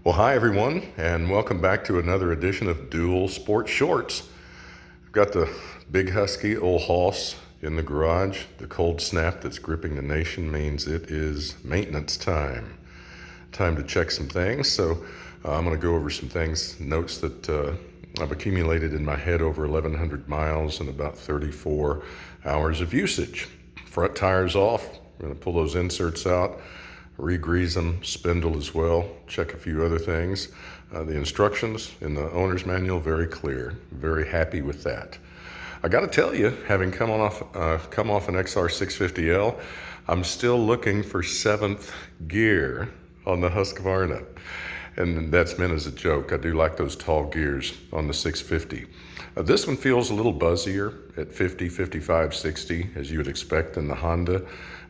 Well, hi everyone, and welcome back to another edition of Dual Sport Shorts. I've got the big husky old hoss in the garage. The cold snap that's gripping the nation means it is maintenance time. Time to check some things. So I'm going to go over some things, notes that I've accumulated in my head over 1,100 miles and about 34 hours of usage. Front tires off. I'm going to pull those inserts out. Re-grease them, spindle as well, check a few other things. The instructions in the owner's manual, very clear. Very happy with that. I got to tell you, having come off an XR650L, I'm still looking for 7th gear on the Husqvarna. And that's meant as a joke. I do like those tall gears on the 650. This one feels a little buzzier at 50, 55, 60, as you would expect in the Honda.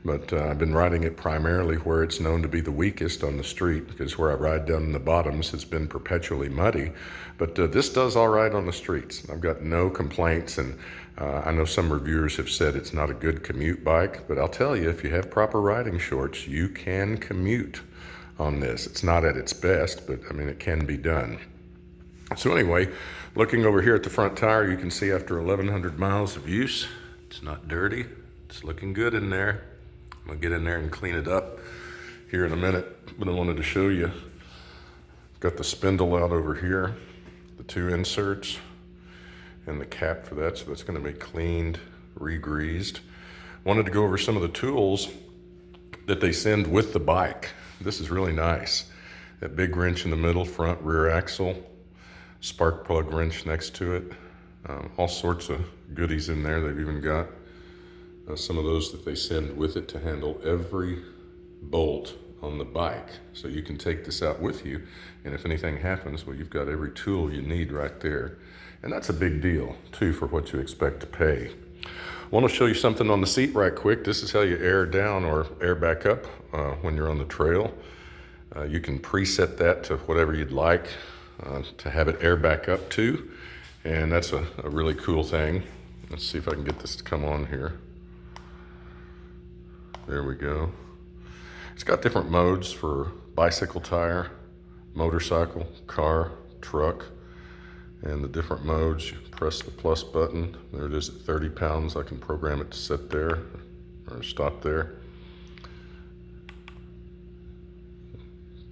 But I've been riding it primarily where it's known to be the weakest on the street, because where I ride down in the bottoms has been perpetually muddy. But this does all right on the streets. I've got no complaints, and I know some reviewers have said it's not a good commute bike, but I'll tell you, if you have proper riding shorts, you can commute on this. It's not at its best, but I mean, it can be done. So anyway, looking over here at the front tire, you can see after 1,100 miles of use, it's not dirty. It's looking good in there. I'm gonna get in there and clean it up here in a minute, but I wanted to show you. I've got the spindle out over here, the 2 inserts, and the cap for that, so that's gonna be cleaned, re-greased. Wanted to go over some of the tools that they send with the bike. This is really nice. That big wrench in the middle, front rear axle, spark plug wrench next to it. All sorts of goodies in there. They've even got some of those that they send with it to handle every bolt on the bike. So you can take this out with you, and if anything happens, well, you've got every tool you need right there. And that's a big deal, too, for what you expect to pay. I want to show you something on the seat right quick. This is how you air down or air back up when you're on the trail. You can preset that to whatever you'd like to have it air back up to, and that's a really cool thing. Let's see if I can get this to come on here. There we go. It's got different modes for bicycle tire, motorcycle, car, truck, and the different modes. You press the plus button. There it is at 30 pounds. I can program it to sit there or stop there.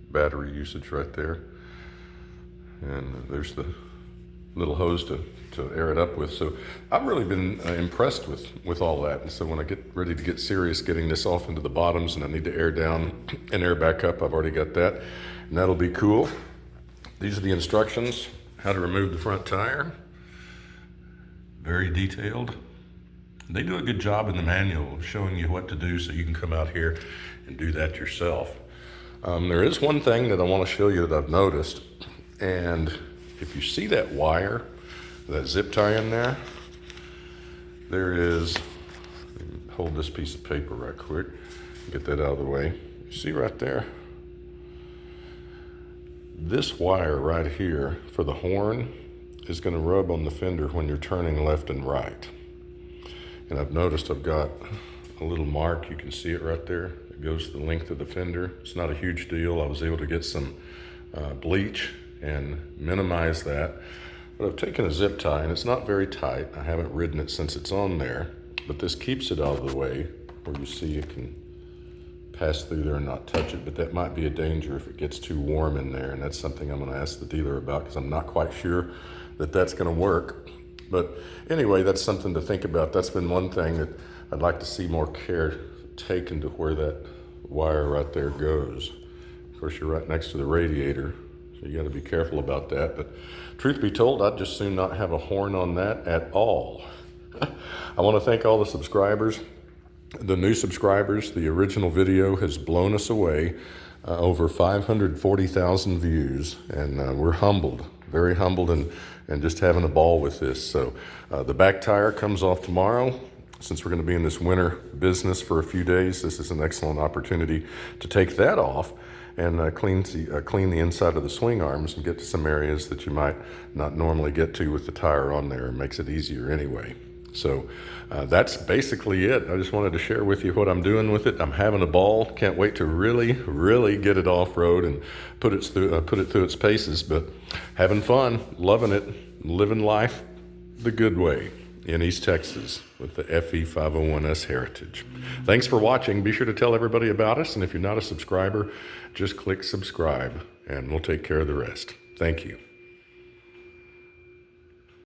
Battery usage right there. And there's the little hose to air it up with. So I've really been impressed with all that. And so when I get ready to get serious getting this off into the bottoms and I need to air down and air back up, I've already got that. And that'll be cool. These are the instructions, how to remove the front tire. Very detailed. They do a good job in the manual of showing you what to do so you can come out here and do that yourself. There is one thing that I want to show you that I've noticed. And if you see that wire, that zip tie in there, there is, hold this piece of paper right quick, get that out of the way. You see right there? This wire right here for the horn is going to rub on the fender when you're turning left and right. And I've noticed I've got a little mark, you can see it right there. It goes the length of the fender. It's not a huge deal. I was able to get some bleach and minimize that. But I've taken a zip tie, and it's not very tight. I haven't ridden it since it's on there, but this keeps it out of the way where you see it can pass through there and not touch it, but that might be a danger if it gets too warm in there, and that's something I'm gonna ask the dealer about because I'm not quite sure that that's gonna work. But anyway, that's something to think about. That's been one thing that I'd like to see more care taken to where that wire right there goes. Of course, you're right next to the radiator, so you got to be careful about that. But truth be told, I'd just soon not have a horn on that at all. I want to thank all the subscribers, the new subscribers. The original video has blown us away, over 540,000 views, and we're humbled, very humbled, and just having a ball with this. So the back tire comes off tomorrow. Since we're going to be in this winter business for a few days, this is an excellent opportunity to take that off and clean the inside of the swing arms and get to some areas that you might not normally get to with the tire on there. It makes it easier anyway. So that's basically it. I just wanted to share with you what I'm doing with it. I'm having a ball. Can't wait to really get it off-road and put it through its paces. But having fun, loving it, living life the good way in East Texas with the FE501s heritage. Thanks for watching. Be sure to tell everybody about us. And if you're not a subscriber, just click subscribe and we'll take care of the rest. Thank you.